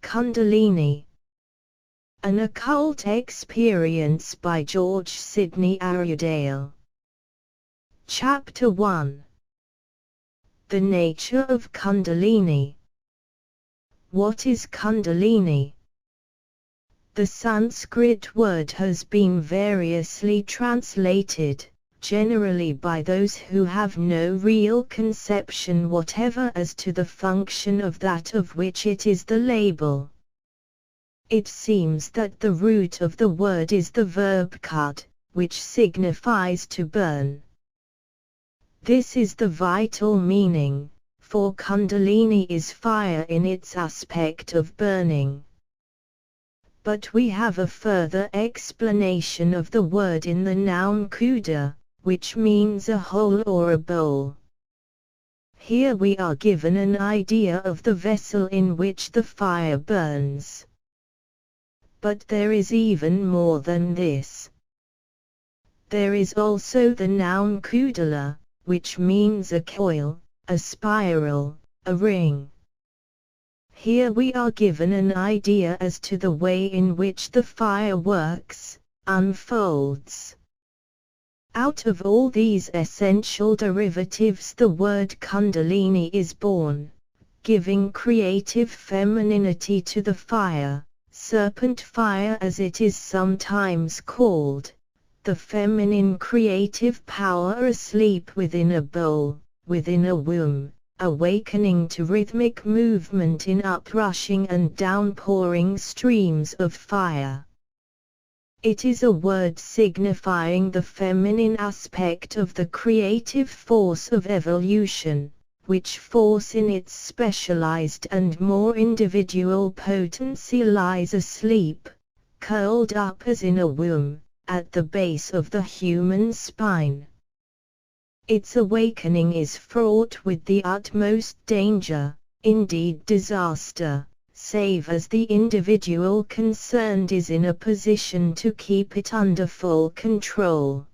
Kundalini? An Occult Experience by George Sidney Arundale. Chapter 1. The Nature of Kundalini. What is Kundalini? The Sanskrit word has been variously translated, generally by those who have no real conception whatever as to the function of that of which it is the label. It seems that the root of the word is the verb kad, which signifies to burn. This is the vital meaning, for Kundalini is fire in its aspect of burning. But we have a further explanation of the word in the noun kuda, which means a hole or a bowl. Here we are given an idea of the vessel in which the fire burns. But there is even more than this. There is also the noun kudala, which means a coil, a spiral, a ring. Here we are given an idea as to the way in which the fire works, unfolds. Out of all these essential derivatives the word Kundalini is born, giving creative femininity to the fire, serpent fire as it is sometimes called, the feminine creative power asleep within a bowl, within a womb, awakening to rhythmic movement in uprushing and downpouring streams of fire. It is a word signifying the feminine aspect of the creative force of evolution, which force in its specialized and more individual potency lies asleep, curled up as in a womb, at the base of the human spine. Its awakening is fraught with the utmost danger, indeed disaster, save as the individual concerned is in a position to keep it under full control.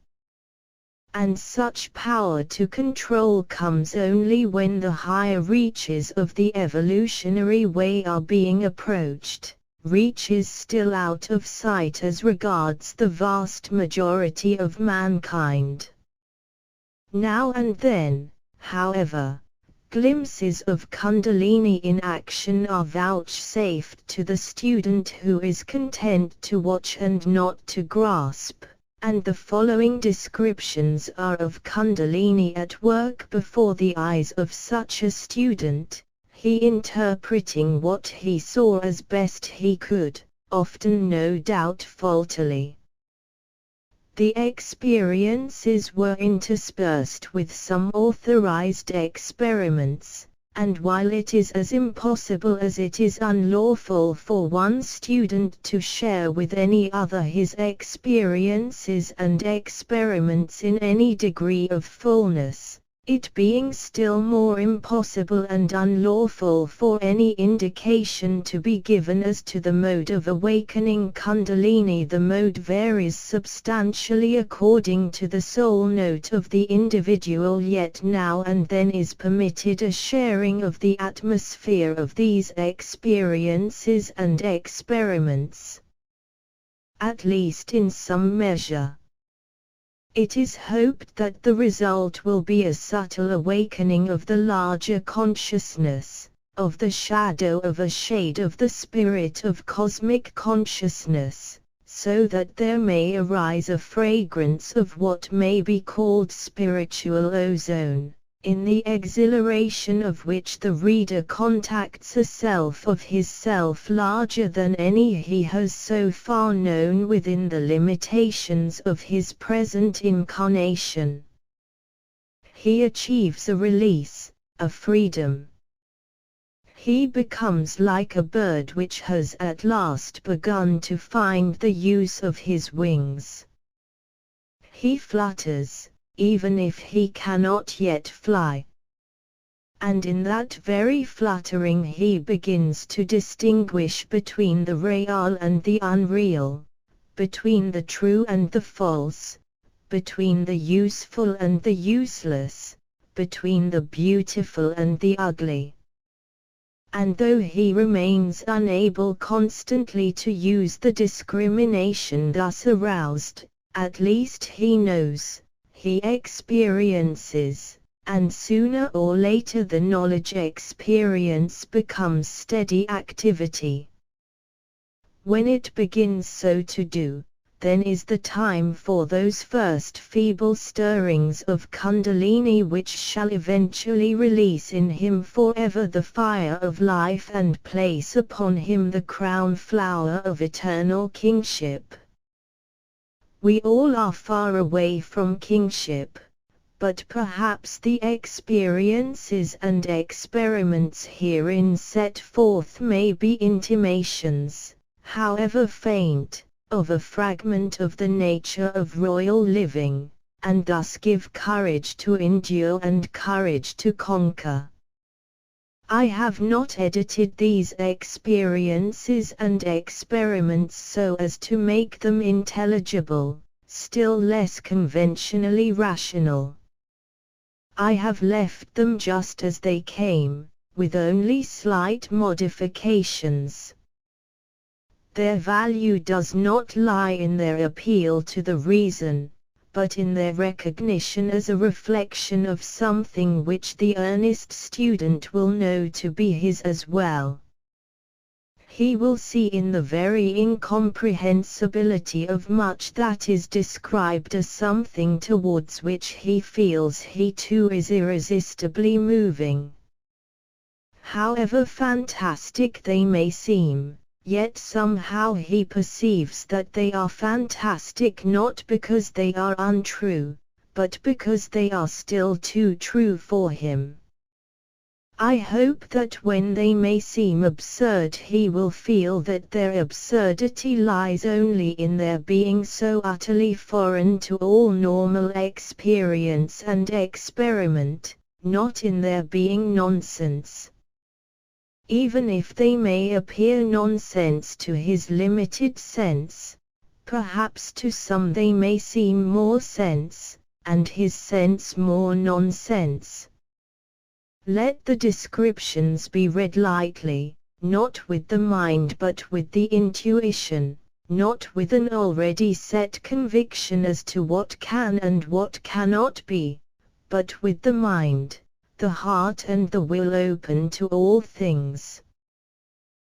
And such power to control comes only when the higher reaches of the evolutionary way are being approached, reaches still out of sight as regards the vast majority of mankind. Now and then, however, glimpses of Kundalini in action are vouchsafed to the student who is content to watch and not to grasp, and the following descriptions are of Kundalini at work before the eyes of such a student, he interpreting what he saw as best he could, often no doubt faultily. The experiences were interspersed with some authorized experiments, and while it is as impossible as it is unlawful for one student to share with any other his experiences and experiments in any degree of fullness, it being still more impossible and unlawful for any indication to be given as to the mode of awakening Kundalini. The mode varies substantially according to the soul note of the individual, yet now and then is permitted a sharing of the atmosphere of these experiences and experiments, at least in some measure. It is hoped that the result will be a subtle awakening of the larger consciousness, of the shadow of a shade of the spirit of cosmic consciousness, so that there may arise a fragrance of what may be called spiritual ozone, in the exhilaration of which the reader contacts a self of his self larger than any he has so far known within the limitations of his present incarnation. He achieves a release, a freedom. He becomes like a bird which has at last begun to find the use of his wings. He flutters, even if he cannot yet fly. And in that very fluttering he begins to distinguish between the real and the unreal, between the true and the false, between the useful and the useless, between the beautiful and the ugly. and though he remains unable constantly to use the discrimination thus aroused, at least he knows, he experiences, and sooner or later the knowledge experience becomes steady activity. When it begins so to do, then is the time for those first feeble stirrings of Kundalini which shall eventually release in him forever the fire of life and place upon him the crown flower of eternal kingship. We all are far away from kingship, but perhaps the experiences and experiments herein set forth may be intimations, however faint, of a fragment of the nature of royal living, and thus give courage to endure and courage to conquer. I have not edited these experiences and experiments so as to make them intelligible, still less conventionally rational. I have left them just as they came, with only slight modifications. Their value does not lie in their appeal to the reason, but in their recognition as a reflection of something which the earnest student will know to be his as well. He will see in the very incomprehensibility of much that is described as something towards which he feels he too is irresistibly moving. However fantastic they may seem, yet somehow he perceives that they are fantastic not because they are untrue, but because they are still too true for him. I hope that when they may seem absurd he will feel that their absurdity lies only in their being so utterly foreign to all normal experience and experiment, not in their being nonsense. Even if they may appear nonsense to his limited sense, perhaps to some they may seem more sense, and his sense more nonsense. Let the descriptions be read lightly, not with the mind but with the intuition, not with an already set conviction as to what can and what cannot be, but with the mind, the heart and the will open to all things.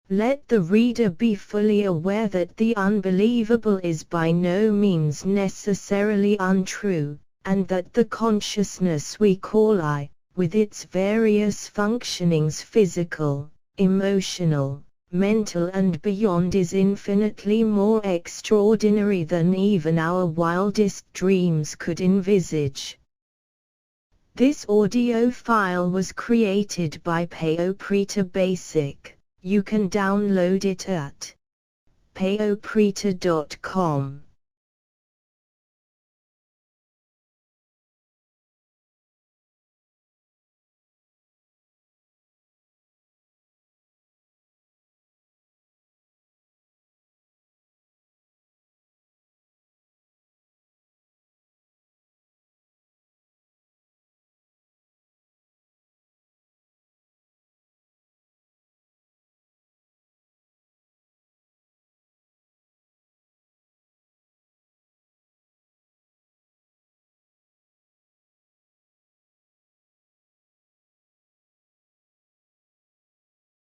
Let the reader be fully aware that the unbelievable is by no means necessarily untrue, and that the consciousness we call I, with its various functionings physical, emotional, mental and beyond is infinitely more extraordinary than even our wildest dreams could envisage. This audio file was created by Payoprita Basic. You can download it at payoprita.com.